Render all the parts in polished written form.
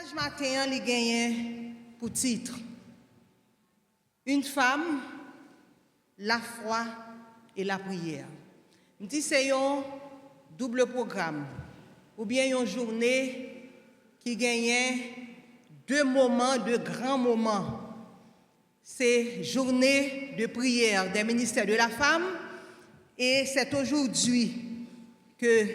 Message matin, il gagne pour titre Une femme, la foi et la prière. Je dis c'est un double programme ou bien une journée qui gagne deux moments, deux grands moments. C'est journée de prière des ministères de la femme et c'est aujourd'hui que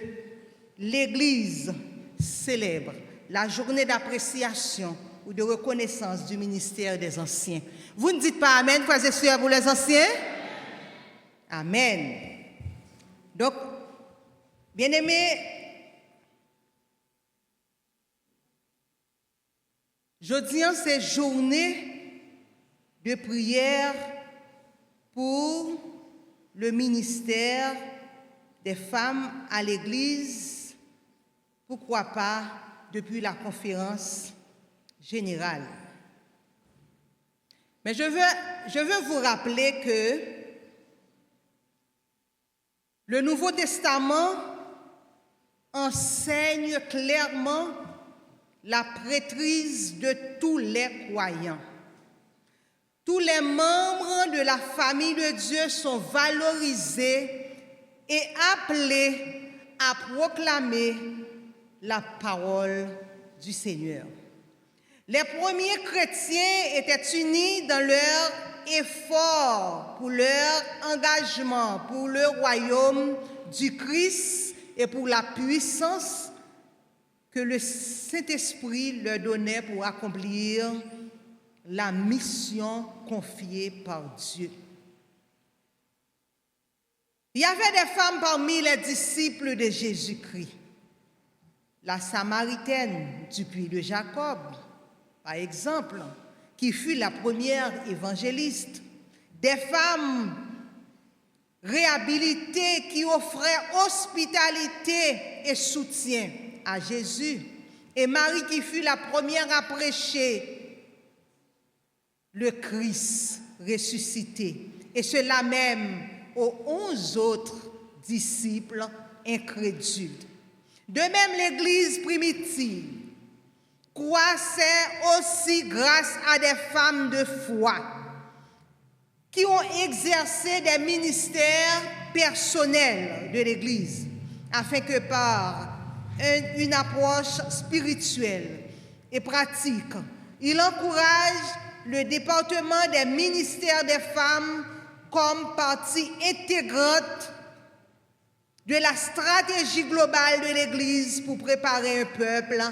l'Église célèbre la journée d'appréciation ou de reconnaissance du ministère des anciens. Vous ne dites pas Amen, frères et sœurs, pour les anciens? Amen. Donc, bien-aimés, jeudi, c'est journée de prière pour le ministère des femmes à l'Église, pourquoi pas depuis la conférence générale. Mais je veux vous rappeler que le Nouveau Testament enseigne clairement la prêtrise de tous les croyants. Tous les membres de la famille de Dieu sont valorisés et appelés à proclamer la parole du Seigneur. Les premiers chrétiens étaient unis dans leur effort pour leur engagement pour le royaume du Christ et pour la puissance que le Saint-Esprit leur donnait pour accomplir la mission confiée par Dieu. Il y avait des femmes parmi les disciples de Jésus-Christ. La Samaritaine du puits de Jacob, par exemple, qui fut la première évangéliste. Des femmes réhabilitées qui offraient hospitalité et soutien à Jésus. Et Marie qui fut la première à prêcher le Christ ressuscité. Et cela même aux 11 autres disciples incrédules. De même, l'Église primitive croissait aussi grâce à des femmes de foi qui ont exercé des ministères personnels de l'Église afin que par une approche spirituelle et pratique, il encourage le département des ministères des femmes comme partie intégrante de la stratégie globale de l'Église pour préparer un peuple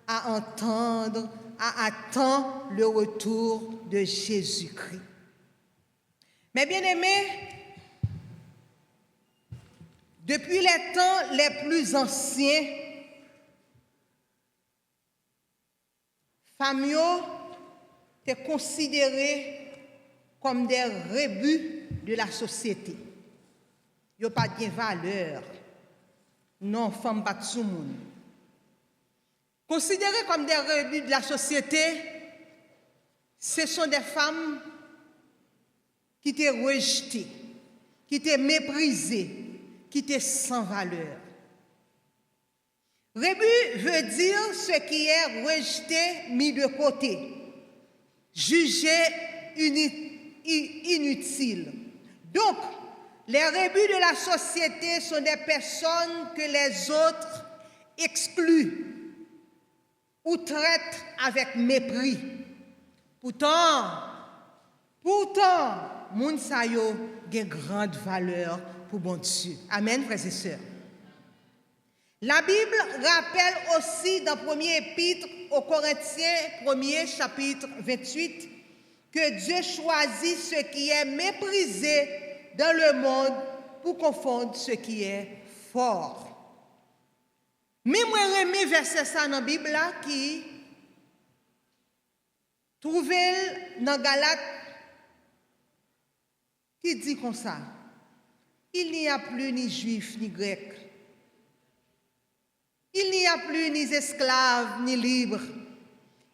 à entendre, à attendre le retour de Jésus-Christ. Mais bien aimés, depuis les temps les plus anciens, femmes étaient considérées comme des rebuts de la société. Ils n'ont pas de valeur. Non, femme pas de soumoun. Considérées comme des rebuts de la société, ce sont des femmes qui étaient rejetées, qui étaient méprisées, qui étaient sans valeur. Rebut veut dire ce qui est rejeté, mis de côté, jugé inutile. Donc, les rebuts de la société sont des personnes que les autres excluent ou traitent avec mépris. Pourtant, moun sa yo gen grande valeur pour bon Dieu. Amen, frères et sœurs. La Bible rappelle aussi dans 1er épître aux Corinthiens, 1er chapitre 28, que Dieu choisit ce qui est méprisé dans le monde pour confondre ce qui est fort. Mais moi, remets verset ça dans la Bible là qui trouvez dans Galates qui dit comme ça. Il n'y a plus ni juif ni grec. Il n'y a plus ni esclave ni libre.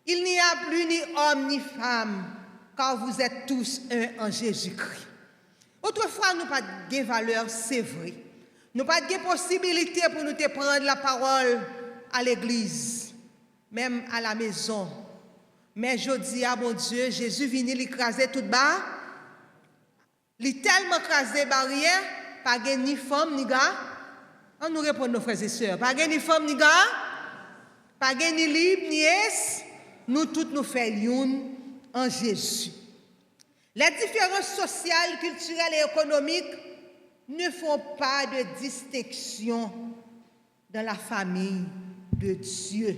Il n'y a plus ni homme ni femme, car vous êtes tous un en Jésus-Christ. Autrefois, nous n'avons pas de valeur, c'est vrai. Nous n'avons pas de possibilité pour nous te prendre la parole à l'église. même à la maison. Mais je dis à mon Dieu, Jésus vient l'écraser tout bas. Il est tellement écrasé barrière, pas ni femme ni gars. On nous répond nos frères et sœurs, pas ni femme ni gars, pas ni libre ni es, nous tous nous faisons en Jésus. Les différences sociales, culturelles et économiques ne font pas de distinction dans la famille de Dieu.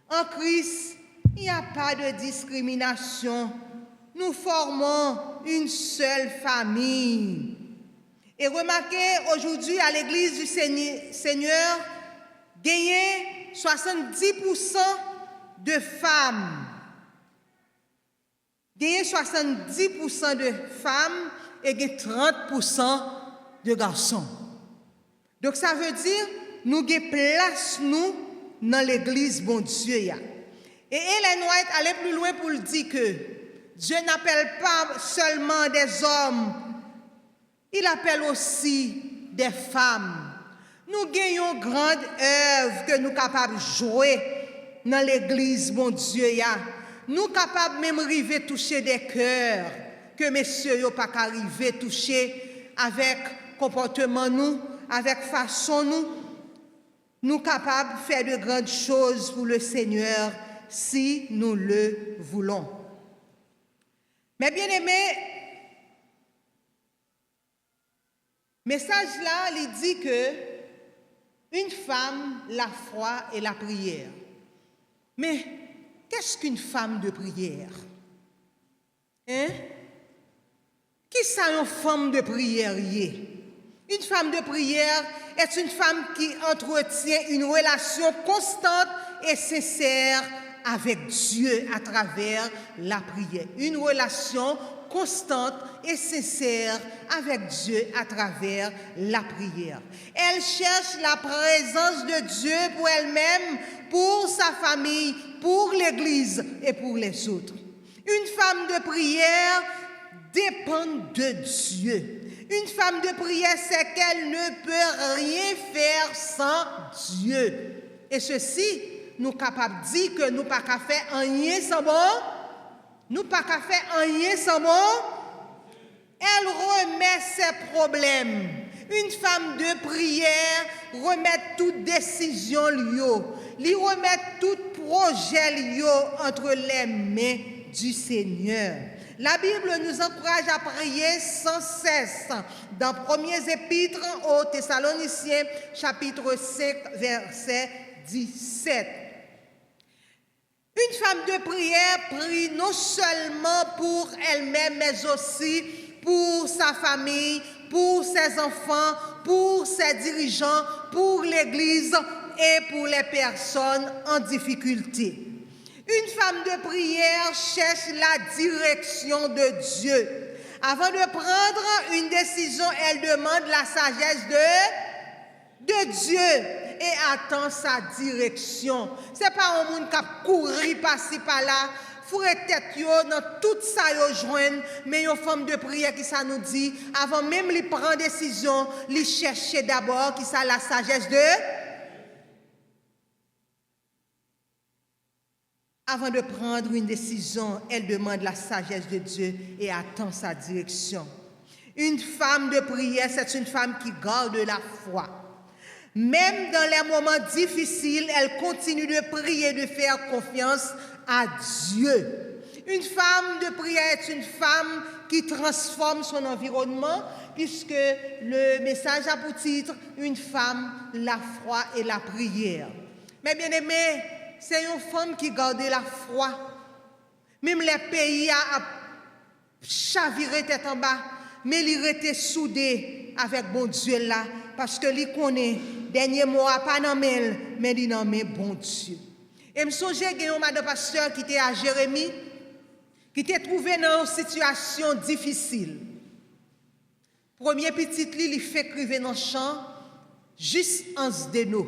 En Christ, il n'y a pas de discrimination. Nous formons une seule famille. Et remarquez, aujourd'hui, à l'église du Seigneur, gagné 70% de femmes. Gagné 70% de femmes et 30% de garçons. Donc ça veut dire, nous avons place, nous, dans l'église, bon Dieu. Et Ellen White allait plus loin pour dire que Dieu n'appelle pas seulement des hommes, il appelle aussi des femmes. Nous gagnons une grande œuvre que nous sommes capables de jouer dans l'église, bon Dieu. Nous sommes capables même d'arriver à toucher des cœurs que messieurs n'ont pas arrivé à toucher avec comportement nous, avec façon nous. Nous sommes capables de faire de grandes choses pour le Seigneur si nous le voulons. Mais bien aimé, message là, il dit que une femme, la foi et la prière. Mais qu'est-ce qu'une femme de prière? Hein? Qui ça une femme de prière? Une femme de prière est une femme qui entretient une relation constante et sincère avec Dieu à travers la prière. Une relation constante et sincère avec Dieu à travers la prière. Elle cherche la présence de Dieu pour elle-même, pour sa famille, pour l'Église et pour les autres. Une femme de prière dépend de Dieu. Une femme de prière, c'est qu'elle ne peut rien faire sans Dieu. Et ceci, nous sommes capables de dire que nous ne pouvons pas faire rien sans bon. Nous ne pouvons pas faire rien sans bon. Elle remet ses problèmes. Une femme de prière remet toute décision lui remet tout projet entre les mains du Seigneur. La Bible nous encourage à prier sans cesse. Dans 1er Épître aux Thessaloniciens, chapitre 5, verset 17. Une femme de prière prie non seulement pour elle-même, mais aussi pour sa famille, pour ses enfants, pour ses dirigeants, pour l'Église et pour les personnes en difficulté. Une femme de prière cherche la direction de Dieu. Avant de prendre une décision, elle demande la sagesse de Dieu et attend sa direction. Ce n'est pas un monde qui court par-ci par-là, fourrer tête dans tout ça yo joindre, mais une femme de prière qui ça nous dit, avant même de prendre décision, lui chercher d'abord qui ça la sagesse de. Avant de prendre une décision, elle demande la sagesse de Dieu et attend sa direction. Une femme de prière, c'est une femme qui garde la foi. Même dans les moments difficiles, elle continue de prier, de faire confiance à Dieu. Une femme de prière est une femme qui transforme son environnement, puisque le message a pour titre « Une femme, la foi et la prière ». Mais bien aimé, c'est une femme qui garde la foi. Même les pays a chaviré tête en bas, mais il était soudé avec bon Dieu là, parce que il connaît, dernier mot à pas dans mais il nomme bon Dieu. Et me songe qu'il y a un madame pasteur qui était à Jérémie, qui était trouvé dans une situation difficile. Premier petit lit, il fait criver dans le champ, juste en ce déno.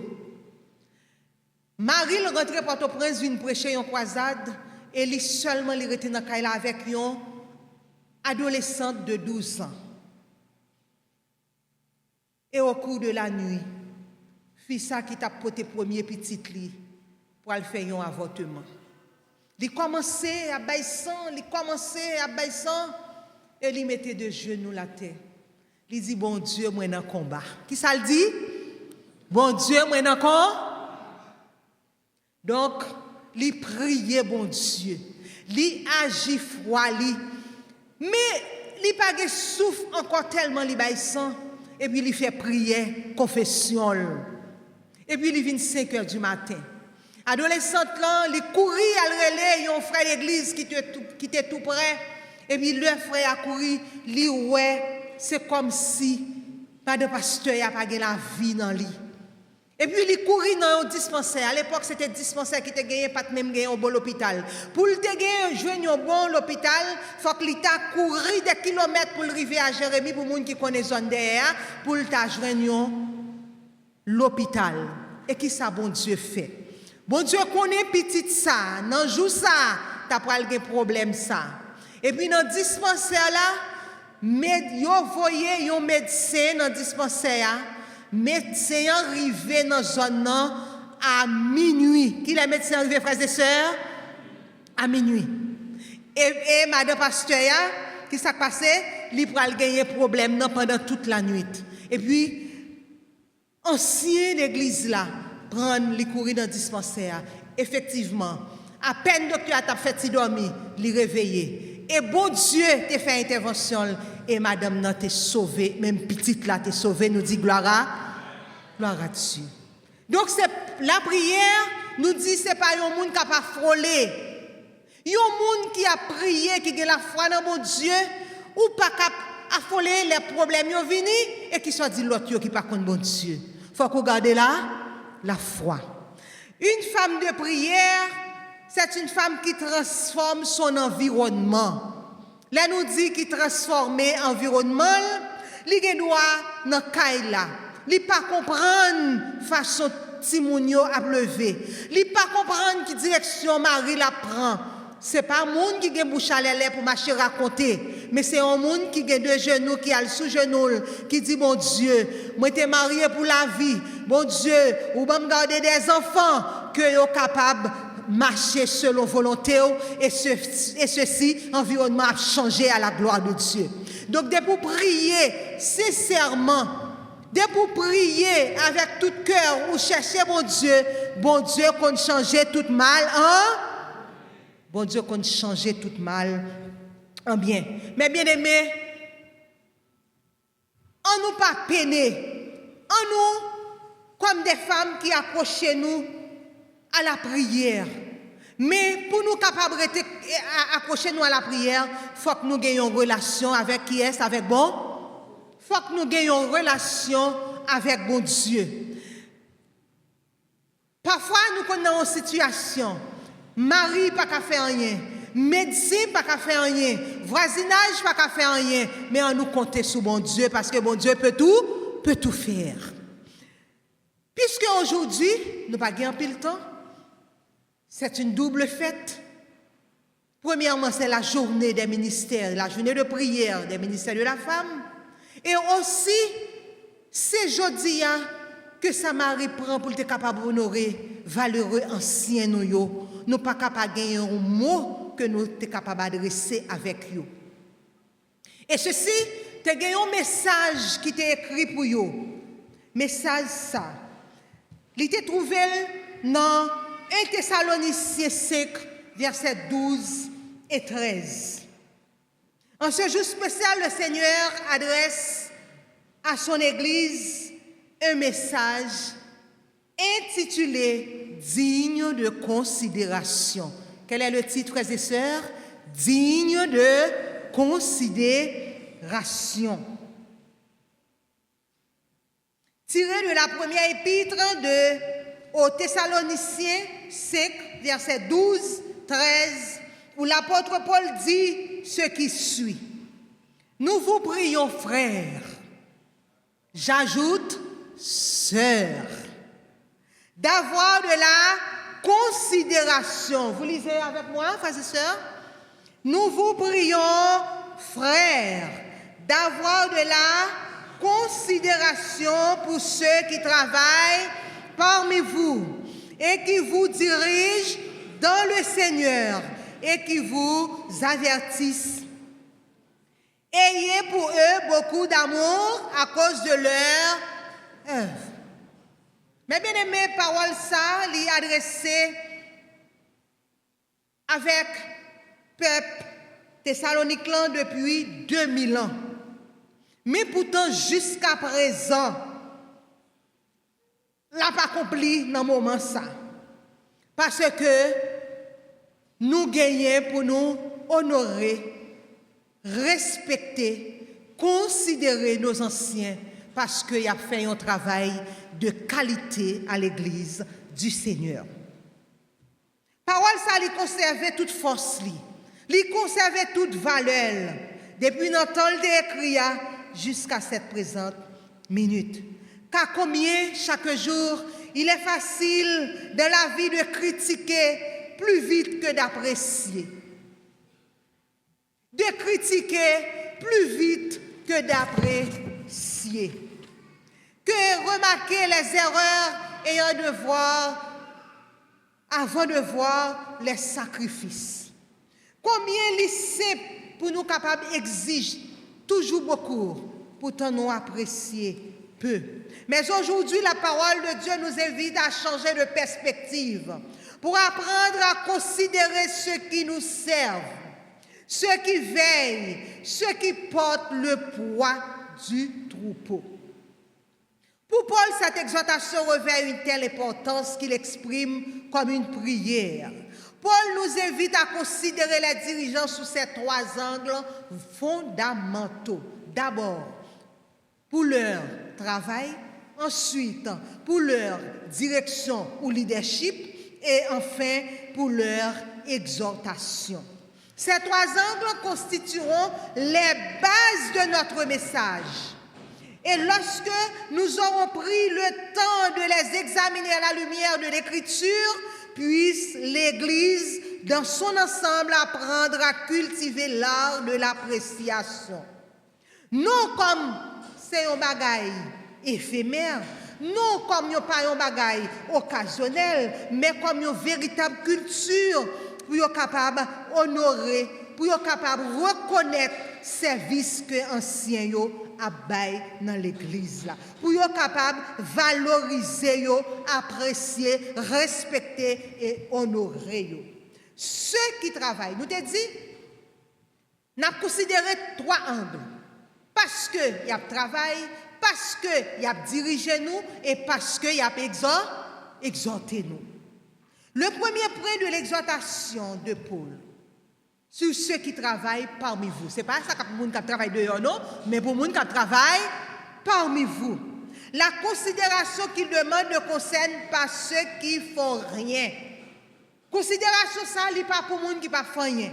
Marie rentre par Port-au-Prince, vient prêcher en croisade, et lui seulement il était dans la avec une adolescente de 12 ans. Et au cours de la nuit, fils qui t'a porté premier petit lit, pour aller faire un avortement. Il commençait à baissant, et il mettait de genoux la terre. Il dit, bon Dieu, moi dans le combat. Qui ça le dit? Bon Dieu, moi dans le combat. Donc, il priait, bon Dieu. Il agit froid, mais il n'a pas de souffle encore tellement il baissant. Et puis il fait prière, confession. Et puis il vient 5 heures du matin. Adolescente là, il courit à relais, un frère d'église qui était tout près. Et puis le frère a couru, lui ouais, c'est comme si pas de pasteur n'a pas la vie dans lui. Et puis il courit dans un dispensaire. À l'époque, c'était un dispensaire qui était gagné, pas même gagné au bon hôpital. Pour le gagner, joindre un bon hôpital, il faut qu'il t'a couru des kilomètres pour arriver à Jérémie, pour les gens qui connaissent zone derrière, pour le joindre l'hôpital. Et qui ça, bon Dieu, fait? Bon Dieu connaît petit ça, dans jour ça, t'as pas le problème ça. Et puis dans le dispensaire là, yo voyez un médecin dans le dispensaire. Médecin arrivé dans la zone à minuit. Qui est médecin arrivé, frères et sœurs? À minuit. Et madame pasteur, qui s'est passé? Il pourra gagner problème pendant toute la nuit. Et puis, ancien l'église là, prend les courir dans le dispensaire. Effectivement, à peine docteur a fait dormir, il réveillé. Et bon Dieu t'a fait intervention. Et madame n'a été sauvée, même petite là t'es sauvée, nous dit gloire à Dieu. Donc c'est la prière nous dit c'est pas un monde qui a pas frôlé. Un monde qui a prié, qui a la foi dans mon Dieu, ou pas cap affoler les problèmes qui viennent et qui soit dit l'autre qui pas contre bon Dieu. Faut qu'on garde là la foi. Une femme de prière, c'est une femme qui transforme son environnement. Là nous dit qu'il transforme l'environnement, il doit dans kaila. Il pas comprendre façon Timounio à lever. Il pas comprendre qui direction Marie la prend. C'est pas un monde qui a bouche à l'air pour marcher raconter, mais c'est un monde qui a deux genoux, qui a le sous-genou, qui dit bon Dieu, moi t'es marié pour la vie. Bon Dieu, ou va me garder des enfants que yo capable marcher selon volonté et ceci, environnement a changé à la gloire de Dieu. Donc, dès pour prier sincèrement, dès pour prier avec tout cœur ou chercher bon Dieu qu'on change tout mal, hein? Bon Dieu qu'on change tout mal en bien. Mais bien aimé, on nous pas peiner, on nous comme des femmes qui approchent nous à la prière. Mais pour nous capables d'approcher nous à la prière, il faut que nous ayons une relation avec qui est, avec bon. Il faut que nous ayons une relation avec bon Dieu. Parfois, nous connaissons une situation. Mari pas qu'à faire rien. Médecin pas qu'à faire rien. Voisinage pas qu'à faire rien. Mais on nous compte sur bon Dieu parce que bon Dieu peut tout faire. Puisque aujourd'hui, nous n'avons pas pile temps, c'est une double fête. Premièrement, c'est la journée des ministères, la journée de prière des ministères de la femme. Et aussi, c'est jeudi que sa mari prend pour être capable d'honorer valeureux anciens nous. Nous pas capable de gagner un mot que nous sommes capables d'adresser avec eux. Et ceci, tu as un message qui t'est écrit pour eux. Message ça. Il était trouvé dans 1 Thessaloniciens 5, versets 12 et 13. En ce jour spécial, le Seigneur adresse à son Église un message intitulé « Digne de considération ». Quel est le titre, frères et sœurs? « Digne de considération ». Tiré de la première épître aux Thessaloniciens 5, versets 12, 13, où l'apôtre Paul dit ce qui suit. Nous vous prions, frères, j'ajoute, sœurs, d'avoir de la considération. Vous lisez avec moi, frères et sœurs? Nous vous prions, frères, d'avoir de la considération pour ceux qui travaillent parmi vous, et qui vous dirigent dans le Seigneur et qui vous avertissent. Ayez pour eux beaucoup d'amour à cause de leur œuvre. Mais bien aimé, parole ça, l'y adressée avec peuple thessalonicain depuis 2000 ans. Mais pourtant, jusqu'à présent, l'a pas accompli dans le moment ça. Parce que nous gagnons pour nous honorer, respecter, considérer nos anciens parce qu'ils ont fait un travail de qualité à l'église du Seigneur. Parole ça, lui conservait toute force, lui conservait toute valeur, depuis notre temps d'écrit jusqu'à cette présente minute. Car combien chaque jour, il est facile dans la vie de critiquer plus vite que d'apprécier. De critiquer plus vite que d'apprécier. Que remarquer les erreurs et un devoir avant de voir les sacrifices. Combien lycée pour nous capables exige toujours beaucoup, pourtant nous apprécier peu. Mais aujourd'hui, la parole de Dieu nous invite à changer de perspective pour apprendre à considérer ceux qui nous servent, ceux qui veillent, ceux qui portent le poids du troupeau. Pour Paul, cette exhortation revêt une telle importance qu'il exprime comme une prière. Paul nous invite à considérer les dirigeants sous ces trois angles fondamentaux. D'abord, pour leur travail, ensuite, pour leur direction ou leadership, et enfin, pour leur exhortation. Ces trois angles constitueront les bases de notre message. Et lorsque nous aurons pris le temps de les examiner à la lumière de l'Écriture, puisse l'Église, dans son ensemble, apprendre à cultiver l'art de l'appréciation. Non comme c'est un bagaille éphémère, non comme pas un bagaille occasionnel, mais comme une véritable culture pour être capable d'honorer, pour être capable de reconnaître les services que anciens abaye dans l'église là pour être capable de valoriser, apprécier, respecter et honorer. Ceux qui travaillent, nous te dit, nous avons considéré trois angles. Parce qu'il y a travail, parce qu'il y a dirigé nous et parce qu'il y a exhorté nous. Le premier point de l'exhortation de Paul, sur ceux qui travaillent parmi vous. Ce n'est pas ça pour les gens qui travaillent dehors, non, mais pour les gens qui travaillent parmi vous. La considération qu'il demande ne concerne pas ceux qui ne font rien. Considération ça, ce n'est pas pour les gens qui ne font rien.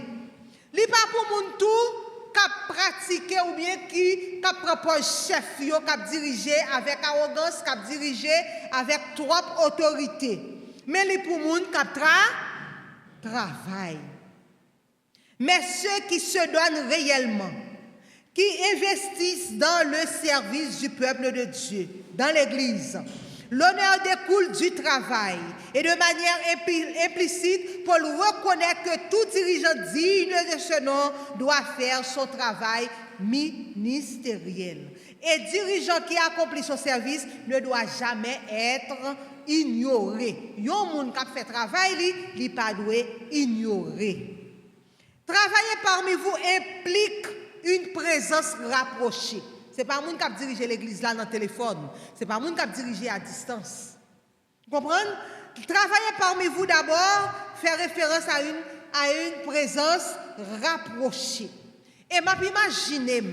Ce n'est pas pour les gens qui pratiquent ou bien qui proposent chef, qui dirigent avec arrogance, qui dirigent avec trop autorité. Mais c'est pour les gens qui travaillent. Mais ceux qui se donnent réellement, qui investissent dans le service du peuple de Dieu, dans l'Église, l'honneur découle du travail. Et de manière implicite, Paul reconnaît que tout dirigeant digne de ce nom doit faire son travail ministériel. Et dirigeant qui accomplit son service ne doit jamais être ignoré. Yon moun qui fait travail, il ne pas ignorer. Travailler parmi vous implique une présence rapprochée. Ce n'est pas un monde qui dirige l'église là dans le téléphone. Ce n'est pas un monde qui dirige à distance. Vous comprenez? Travailler parmi vous d'abord fait référence à une présence rapprochée. Et je m'imagine,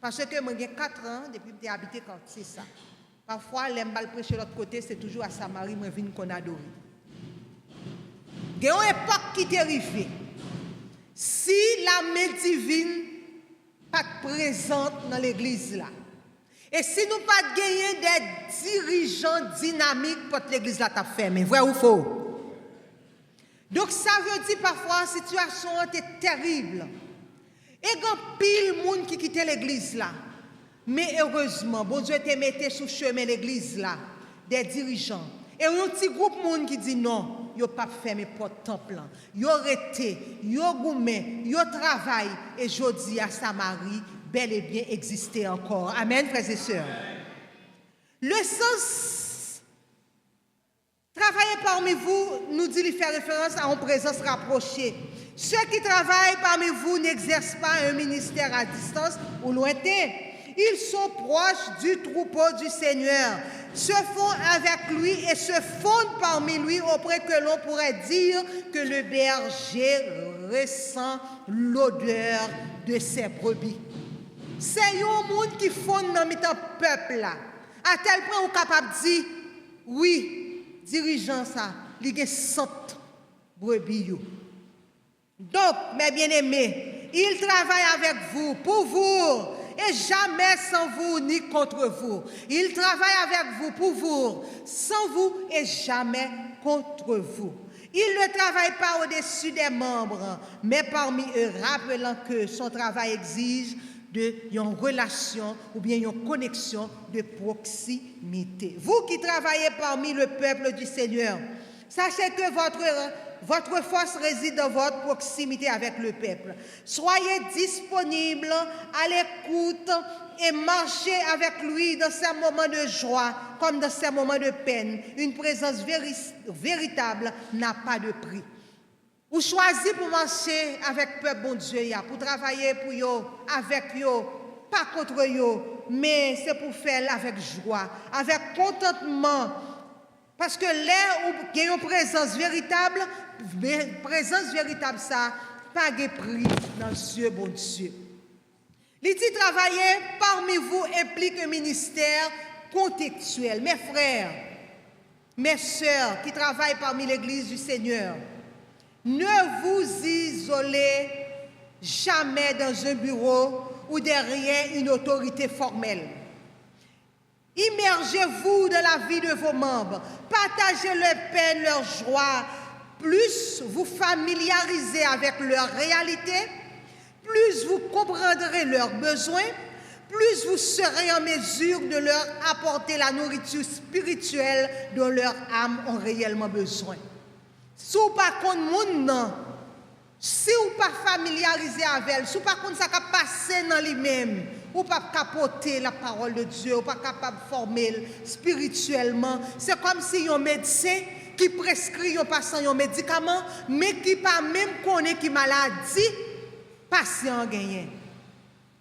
parce que moi j'ai 4 ans depuis que j'ai habité quand c'est ça. Parfois, les mbal prêcher de l'autre côté, c'est toujours à Samarie, moi je viens qu'on adore. Il y a une époque qui t'est arrivée. Si la main divine pas présente dans l'église là, et si nous pas gagner des dirigeants dynamiques pour l'église là t'a fermé, vrai ou faux? Donc ça veut dire parfois la situation est terrible. Et quand pile monde qui quitte l'église là, mais heureusement, bon Dieu te mettait sous chemin l'église là, des dirigeants. Et un petit groupe de monde qui dit non, yo pas fermé porte temple. Yo arrêté, yo goumé, yo travail et jodi à Samarie bel et bien existait encore. Amen, frères et sœurs. Le sens travailler parmi vous nous dit faire référence à une présence rapprochée. Ceux qui travaillent parmi vous n'exercent pas un ministère à distance ou lointain. Ils sont proches du troupeau du Seigneur, se font avec lui et se fondent parmi lui auprès que l'on pourrait dire que le berger ressent l'odeur de ses brebis. C'est un monde qui fonde dans le peuple là. À tel point on est capable de dire, oui, dirigeant ça, il y a 100 brebis. Donc, mes bien-aimés, il travaille avec vous, pour vous, et jamais sans vous ni contre vous. Il travaille avec vous, pour vous, sans vous et jamais contre vous. Il ne travaille pas au-dessus des membres, mais parmi eux, rappelant que son travail exige une relation ou bien une connexion de proximité. Vous qui travaillez parmi le peuple du Seigneur, sachez que votre force réside dans votre proximité avec le peuple. Soyez disponibles, à l'écoute et marchez avec lui dans ces moments de joie comme dans ces moments de peine. Une présence véritable n'a pas de prix. Vous choisissez pour marcher avec le peuple bon Dieu, pour travailler pour eux, avec eux, pas contre eux, mais c'est pour faire avec joie, avec contentement. Parce que là où il y a une présence véritable ça, pas de prix dans Dieu, bon Dieu. L'idée de travailler parmi vous implique un ministère contextuel. Mes frères, mes sœurs qui travaillent parmi l'Église du Seigneur, ne vous isolez jamais dans un bureau ou derrière une autorité formelle. Immergez-vous dans la vie de vos membres. Partagez leurs peines, leurs joies. Plus vous familiarisez avec leur réalité, plus vous comprendrez leurs besoins, plus vous serez en mesure de leur apporter la nourriture spirituelle dont leur âme ont réellement besoin. Si vous pas contre monde non, si vous pas familiarisé avec elle, si vous pas contre ça qui passe dans lui-même, ou pas capoter la parole de Dieu, ou pas capable de former spirituellement, c'est comme si un médecin qui prescrit un patient un médicament, mais qui pas même connaît qui maladie patient gagne.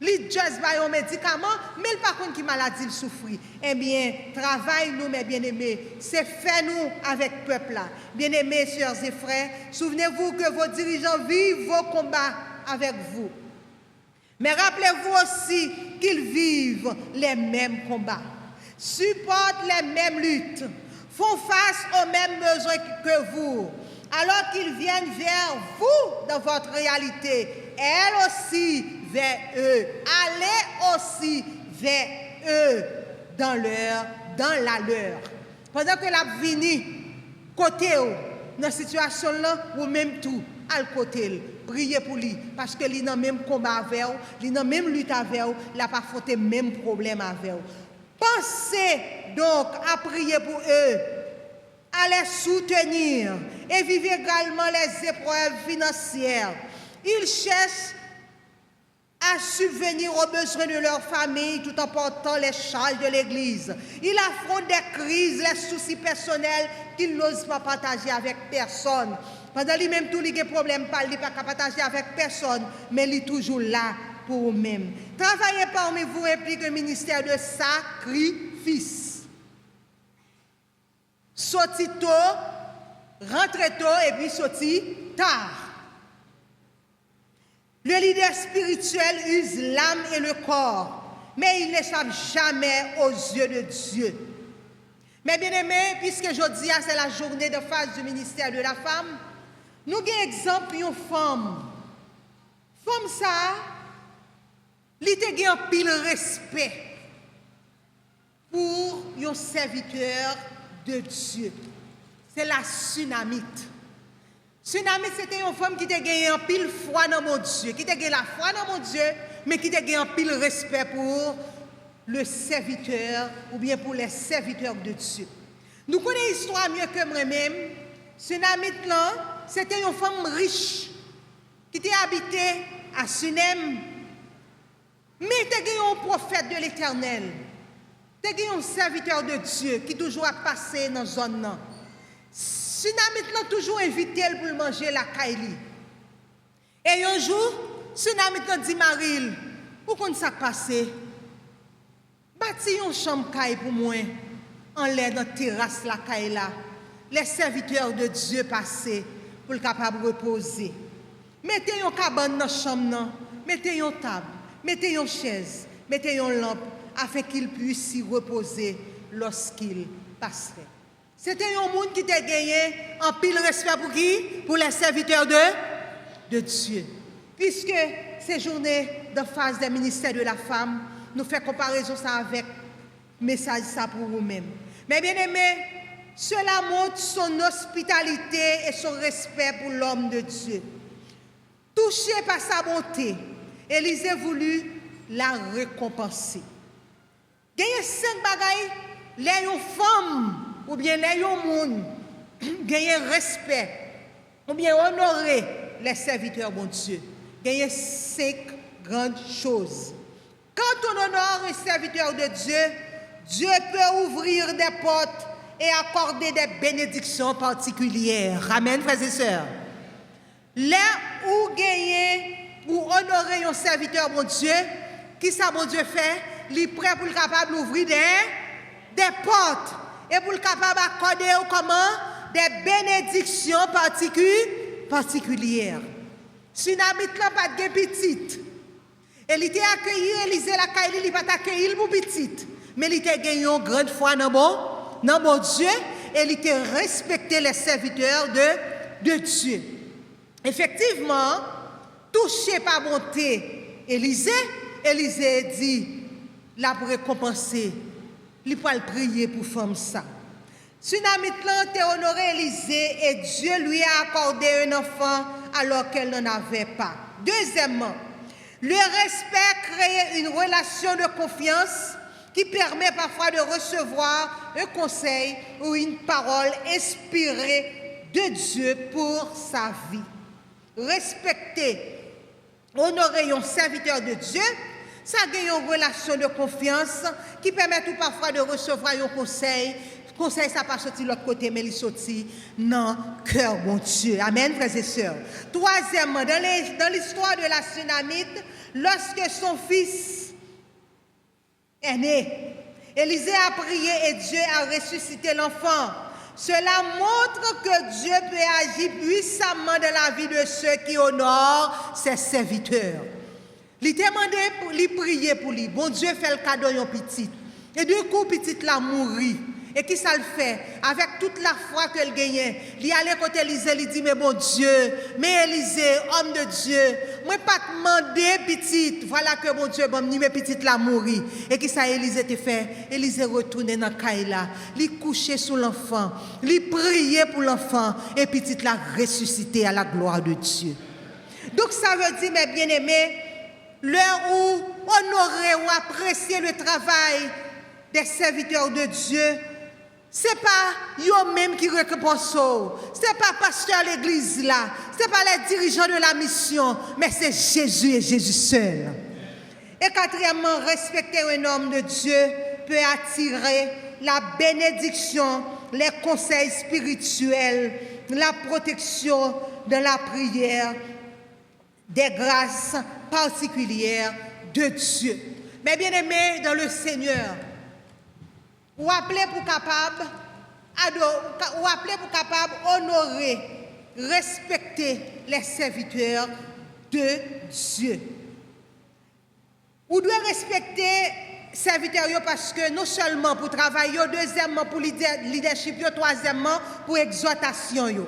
Il juste un médicament, mais il par contre qui maladie il souffre. Eh bien, travail nous mes bien-aimés, c'est faire nous avec le peuple là. Bien-aimés, sœurs et frères, souvenez-vous que vos dirigeants vivent vos combats avec vous. Mais rappelez-vous aussi qu'ils vivent les mêmes combats, supportent les mêmes luttes, font face aux mêmes besoins que vous. Alors qu'ils viennent vers vous dans votre réalité, elles aussi vers eux. Allez aussi vers eux dans la leur. Pendant que la vini côté dans cette situation là ou même tout à côté, priez pour lui parce que il n'a même combat avec vous, il n'a même lutte avec vous, il n'a pas fait même problème avec vous. Pensez donc à prier pour eux, à les soutenir et vivre également les épreuves financières. Ils cherchent à subvenir aux besoins de leur famille tout en portant les charges de l'Église. Ils affrontent des crises, les soucis personnels qu'ils n'osent pas partager avec personne. Pendant lui-même, tous les problèmes, il ne peut pas partager avec personne, mais il est toujours là pour eux-mêmes. Travailler parmi vous implique un ministère de sacrifice. Sorti tôt, rentrez tôt et puis sorti tard. Le leader spirituel use l'âme et le corps, mais il n'échappe jamais aux yeux de Dieu. Mais bien aimés, puisque jeudi c'est la journée de phase du ministère de la femme, nous avons un exemple d'une femme. Femme ça, elle a un pile respect pour un serviteur de Dieu. C'est la Sunamite. Sunamite, c'était une femme qui a gagné un pile foi dans mon Dieu, qui a gagné la foi dans mon Dieu, mais qui a gagné un pile respect pour le serviteur ou bien pour les serviteurs de Dieu. Nous connaissons l'histoire mieux que moi-même. Sunamite là, c'était une femme riche qui était habitée à Sunem. Mais il y a un prophète de l'Éternel. Il y a un serviteur de Dieu qui toujours a passé dans la zone. Sunamite là toujours invité pour manger la kaili. Et un jour, Sunamite là dit Maril, où qu'on ça passé? Bâti une chambre caille pour moi, en l'air dans la terrasse la caille là. Les serviteurs de Dieu passaient pour le capable reposer. Mettez une cabane dans la chambre, mettez une table, mettez une chaise, mettez une lampe, afin qu'il puisse s'y reposer lorsqu'il passerait. C'était un monde qui t'a gagné en pile respect pour qui? Pour les serviteurs de Dieu. Puisque ces journées de phase des ministères de la femme, nous fait comparaison ça avec message ça pour vous-même. Mais bien aimé, cela montre son hospitalité et son respect pour l'homme de Dieu. Touché par sa bonté, Élisée voulut la récompenser. Il y a 5 bagailles, les femmes ou bien les monde, gagner respect ou bien honorer les serviteurs de Dieu. Il y a 5 grandes choses. Quand on honore un serviteur de Dieu, Dieu peut ouvrir des portes et accorder des bénédictions particulières. Amen, frères et sœurs. Là où gagner ou honorer un serviteur de Dieu, qui ça mon Dieu fait? Il est prêt pour le capable d'ouvrir des portes et pour le capable d'accorder comment? Des bénédictions particulières. Si n'habite là pas de petite, elle était accueillie, Élisée la caille, il pas accueilli pour petite, mais il était gagné une grande foi dans mon Dieu, et il était respecté les serviteurs de Dieu. Effectivement, touché par bonté, Élisée dit, la pour récompenser, il peut prier pour femme ça. Sunamite a honoré Élisée et Dieu lui a accordé un enfant alors qu'elle n'en avait pas. Deuxièmement, le respect crée une relation de confiance qui permet parfois de recevoir un conseil ou une parole inspirée de Dieu pour sa vie. Respecter, honorer un serviteur de Dieu, ça gagne une relation de confiance qui permet tout parfois de recevoir un conseil. Conseil, ça pas sorti de l'autre côté, mais il sorti dans le cœur, mon Dieu. Amen, frères et sœurs. Troisièmement, dans l'histoire de la Sunamite, lorsque son fils est né, Élisée a prié et Dieu a ressuscité l'enfant. Cela montre que Dieu peut agir puissamment dans la vie de ceux qui honorent ses serviteurs. Il demandé pour lui prier pour lui. Bon Dieu fait le cadeau à un petit. Et du coup, petit l'a mouru. Et qui ça le fait? Avec toute la foi qu'elle gagnait. Il allait côté Élisée, il dit, mais bon Dieu, mais Élisée, homme de Dieu, moi pas demander petite. Voilà que bon Dieu, bon, mais petite l'a mouru. Et qui ça Élisée te fait? Élisée retourné dans Kaïla. Il couchait sous l'enfant. Il priait pour l'enfant. Et petite l'a ressuscité à la gloire de Dieu. Donc ça veut dire, mes bien-aimés, l'heure où honorer ou apprécier le travail des serviteurs de Dieu, ce n'est pas eux-mêmes qui récompensent, ce n'est pas pasteur à l'église là, ce n'est pas les dirigeants de la mission, mais c'est Jésus et Jésus seul. Et quatrièmement, respecter un homme de Dieu peut attirer la bénédiction, les conseils spirituels, la protection dans la prière, des grâces particulières de Dieu. Mais bien aimés dans le Seigneur, ou appelé pour capable honorer, respecter les serviteurs de Dieu. Ou doit respecter les serviteurs parce que non seulement pour travailler, deuxièmement pour leadership, troisièmement pour exhortation.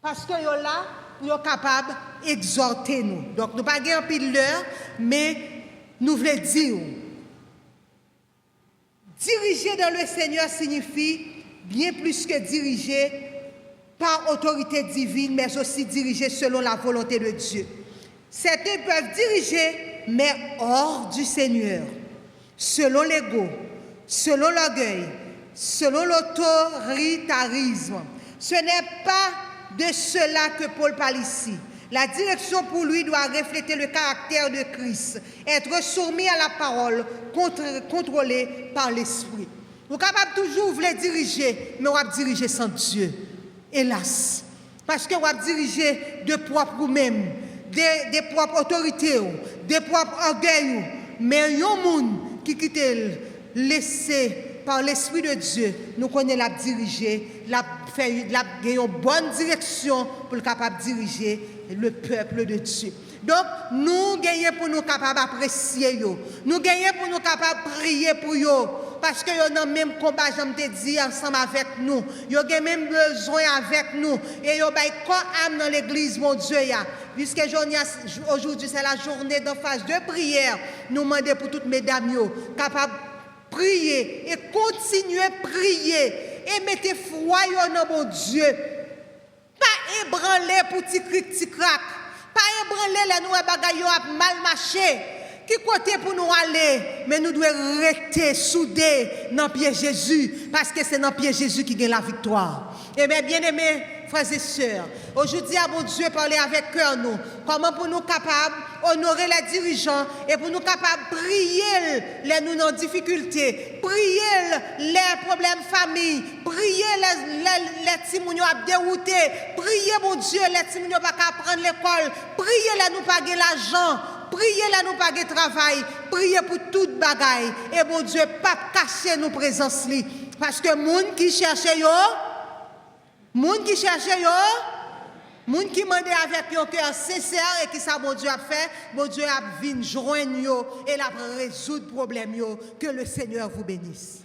Parce que là, nous sommes capables d'exhorter nous. Donc nous ne pouvons pas pile l'heure, mais nous voulons dire. Diriger dans le Seigneur signifie bien plus que diriger par autorité divine, mais aussi diriger selon la volonté de Dieu. Certains peuvent diriger, mais hors du Seigneur, selon l'ego, selon l'orgueil, selon l'autoritarisme. Ce n'est pas de cela que Paul parle ici. La direction pour lui doit refléter le caractère de Christ, être soumis à la parole, contrôlé par l'Esprit. Vous êtes capable toujours de diriger, mais vous êtes diriger sans Dieu. Hélas. Parce que vous êtes diriger de propre vous-même, des propres autorités, des propres orgueils. Mais il y a un monde qui quitte laissé par l'Esprit de Dieu, nous connaissons la diriger, la une bonne direction pour le capable de diriger le peuple de Dieu. Donc, nous gagnons pour nous capables d'apprécier, nous gagnons pour nous capables de prier pour eux, parce que nous avons le même combat, je te dis, ensemble avec nous. Ils ont le même besoin avec nous. Et ils ont âme dans l'église, mon Dieu. Puisque aujourd'hui, c'est la journée de phase de prière, nous demandons pour toutes mesdames, capables de prier et continuer à prier. Et mettez foi dans mon Dieu. Pas ébranler pour petit cric, petit crac. Pas ébranler les nouveaux bagailles à mal marché. Qui côté pour nous aller? Mais nous devons rester soudés dans le pied Jésus. Parce que c'est dans le pied Jésus qui gagne la victoire. Eh bien, bien-aimés, frères et sœurs, aujourd'hui, à mon Dieu, parler avec cœur nous. Comment pour nous capables d'honorer les dirigeants et pour nous capables de prier les nous en difficulté, prier les problèmes famille, prier les petits mounions à dérouter, prier, mon Dieu, les petits mounions pas qu'à prendre l'école, prier les nous pas l'argent, prier les nous pas de travail, prier pour toute bagaille. Et mon Dieu, pas cacher nos présences. Parce que moun qui cherche yo, moun qui mande avec un cœur sincère et qui ça mon Dieu a fait, mon Dieu a vint joindre yo et la résoudre problème yo. Que le Seigneur vous bénisse.